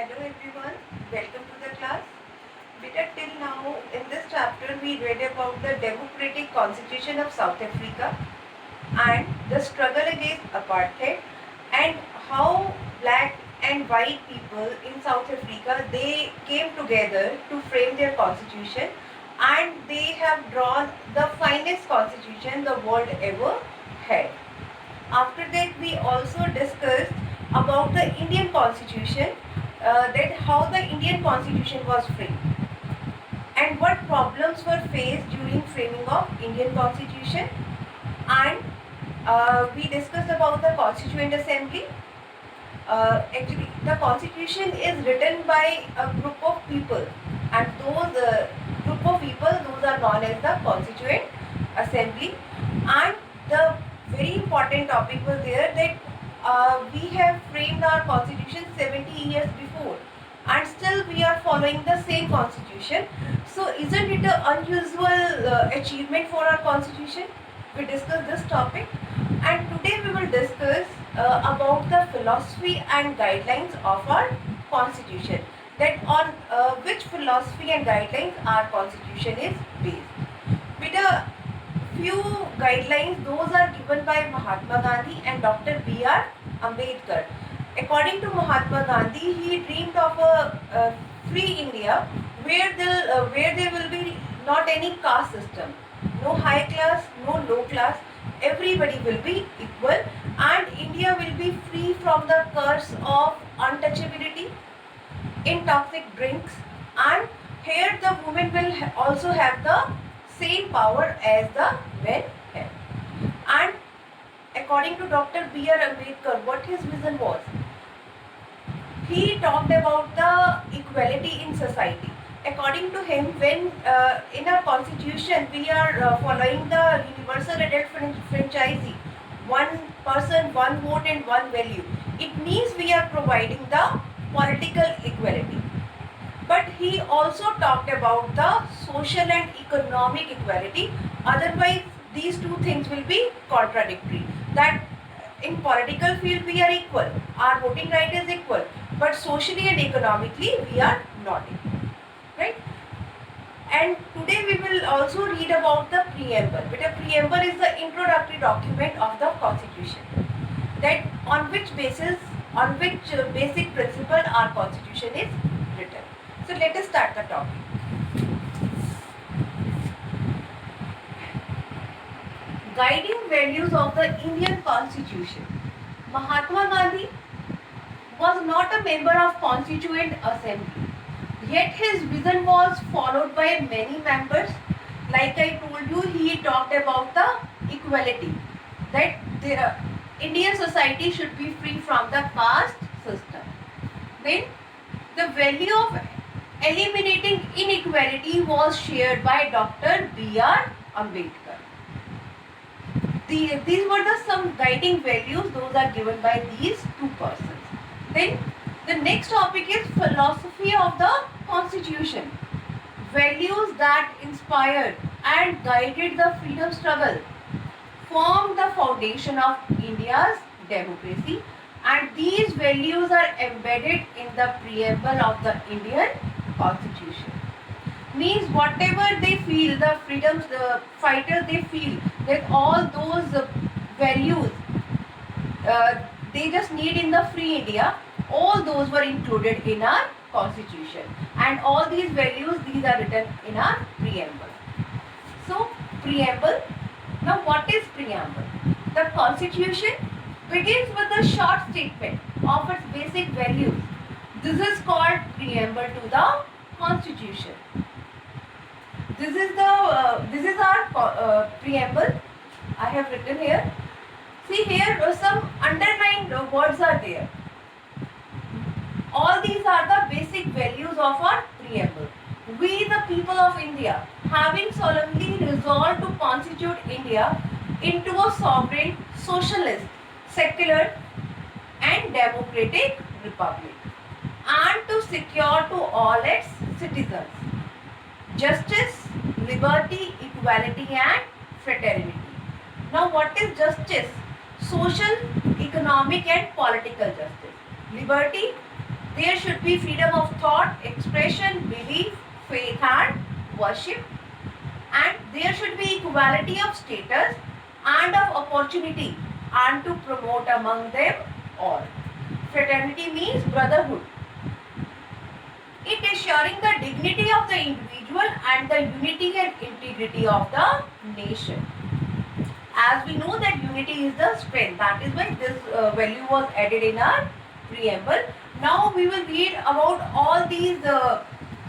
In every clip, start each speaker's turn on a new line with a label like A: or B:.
A: Hello everyone, welcome to the class. Beta till now in this chapter we read about the democratic constitution of South Africa and the struggle against apartheid and how black and white people in South Africa they came together to frame their constitution and they have drawn the finest constitution the world ever had. After that we also discussed about the Indian constitution, that how the Indian constitution was framed and what problems were faced during framing of Indian constitution, and we discussed about the Constituent Assembly. Actually, the constitution is written by a group of people, and those group of people, those are known as the Constituent Assembly. And the very important topic was there that we have framed our constitution 70 years before, and still we are following the same constitution. So isn't it an unusual achievement for our constitution? We discussed this topic, and today we will discuss about the philosophy and guidelines of our constitution, that on which philosophy and guidelines our constitution is based. With a few guidelines, those are given by Mahatma Gandhi and Dr. B.R. Ambedkar. According to Mahatma Gandhi, he dreamed of a free India where there will be not any caste system, no high class, no low class. Everybody will be equal, and India will be free from the curse of untouchability in toxic drinks. And here the women will also have the same power as the men have. And according to Dr. B.R. Ambedkar, what his vision was? He talked about the equality in society. According to him, when in our constitution we are following the universal adult franchisee, one person, one vote and one value, it means we are providing the political equality. But he also talked about the social and economic equality. Otherwise, these two things will be contradictory. That in political field we are equal, our voting right is equal, but socially and economically we are not equal. Right? And today we will also read about the preamble. But a preamble is the introductory document of the constitution. That on which basis, on which basic principle our constitution is written. So let us start the topic. Guiding values of the Indian Constitution. Mahatma Gandhi was not a member of Constituent Assembly. Yet his vision was followed by many members. Like I told you, he talked about the equality, that the Indian society should be free from the caste system. Then the value of eliminating inequality was shared by Dr. B.R. Ambedkar. These were the some guiding values, those are given by these two persons. Then the next topic is philosophy of the constitution. Values that inspired and guided the freedom struggle formed the foundation of India's democracy, and these values are embedded in the preamble of the Indian Constitution. Means whatever they feel, the freedoms the fighters they feel, that all those values they just need in the free India, all those were included in our constitution, and all these values, these are written in our preamble. So preamble. Now what is preamble? The constitution begins with a short statement of its basic values. This is called preamble to the constitution. This is our preamble. I have written here. See here, some underlined words are there. All these are the basic values of our preamble. We, the people of India, having solemnly resolved to constitute India into a sovereign, socialist, secular and democratic republic, and to secure to all its citizens justice, liberty, equality and fraternity. Now what is justice? Social, economic and political justice. Liberty, There should be freedom of thought, expression, belief, faith and worship. And there should be equality of status and of opportunity and to promote among them all. Fraternity means brotherhood. It ensuring the dignity of the individual and the unity and integrity of the nation. As we know that unity is the strength, that is why this value was added in our preamble. Now we will read about all these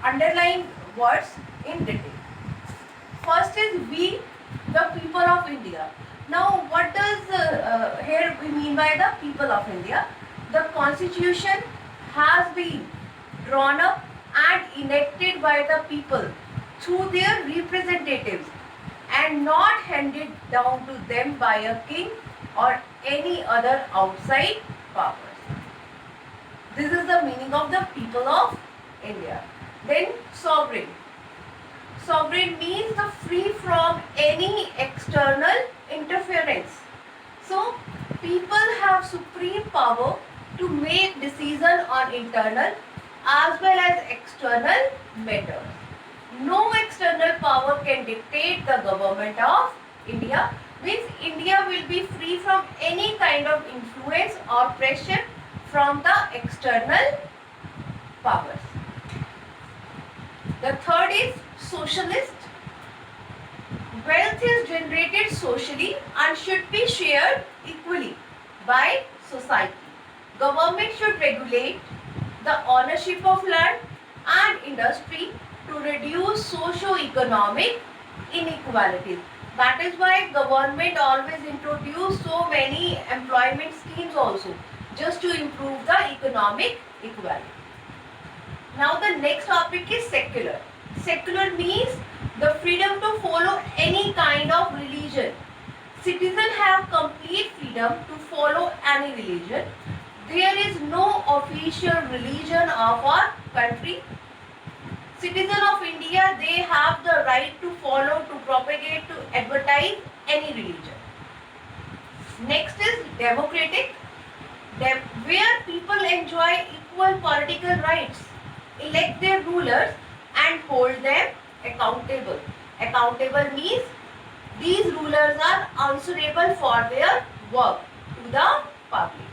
A: underlined words in detail. First is we, the people of India. Now what does here we mean by the people of India? The constitution has been drawn up and enacted by the people through their representatives and not handed down to them by a king or any other outside powers. This is the meaning of the people of India. Then sovereign. Sovereign means the free from any external interference. So people have supreme power to make decision on internal as well as external matters. No external power can dictate the government of India. Means India will be free from any kind of influence or pressure from the external powers. The third is socialist. Wealth is generated socially and should be shared equally by society. Government should regulate the ownership of land and industry to reduce socio-economic inequalities. That is why government always introduce so many employment schemes also, just to improve the economic equality. Now the next topic is secular. Secular means the freedom to follow any kind of religion. Citizens have complete freedom to follow any religion. There is no official religion of our country. Citizens of India, they have the right to follow, to propagate, to advertise any religion. Next is democratic, where people enjoy equal political rights, elect their rulers and hold them accountable. Accountable means these rulers are answerable for their work to the public.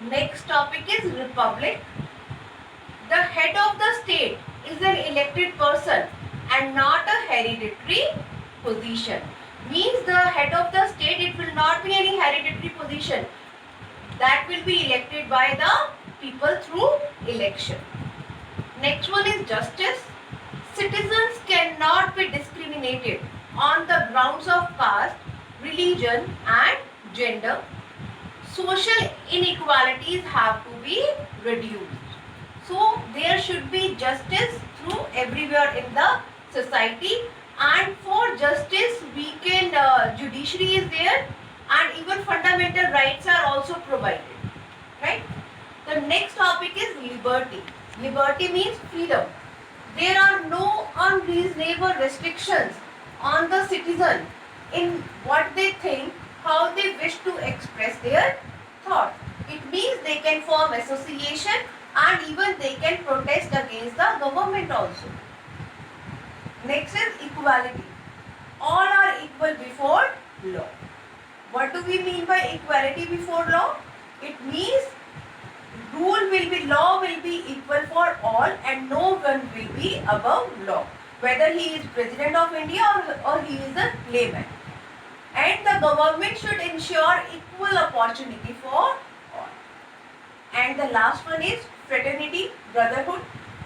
A: Next topic is republic. The head of the state is an elected person and not a hereditary position. Means the head of the state, it will not be any hereditary position. That will be elected by the people through election. Next one is justice. Citizens cannot be discriminated on the grounds of caste, religion and gender. Social inequalities have to be reduced. So there should be justice through everywhere in the society, and for justice we can judiciary is there and even fundamental rights are also provided, right? The next topic is liberty. Liberty means freedom. There are no unreasonable restrictions on the citizen in what they think, how they wish to express their thought. It means they can form association and even they can protest against the government also. Next is equality. All are equal before law. What do we mean by equality before law? It means law will be equal for all and no one will be above law. Whether he is President of India or he is a layman. And the government should ensure equal opportunity for all. And the last one is fraternity, brotherhood.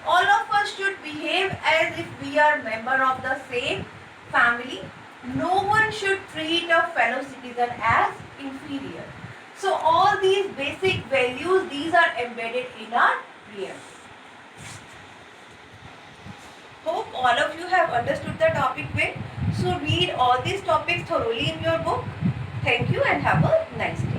A: All of us should behave as if we are member of the same family. No one should treat a fellow citizen as inferior. So all these basic values, these are embedded in our preamble. Hope all of you have understood the topic well. So read all these topics thoroughly in your book. Thank you and have a nice day.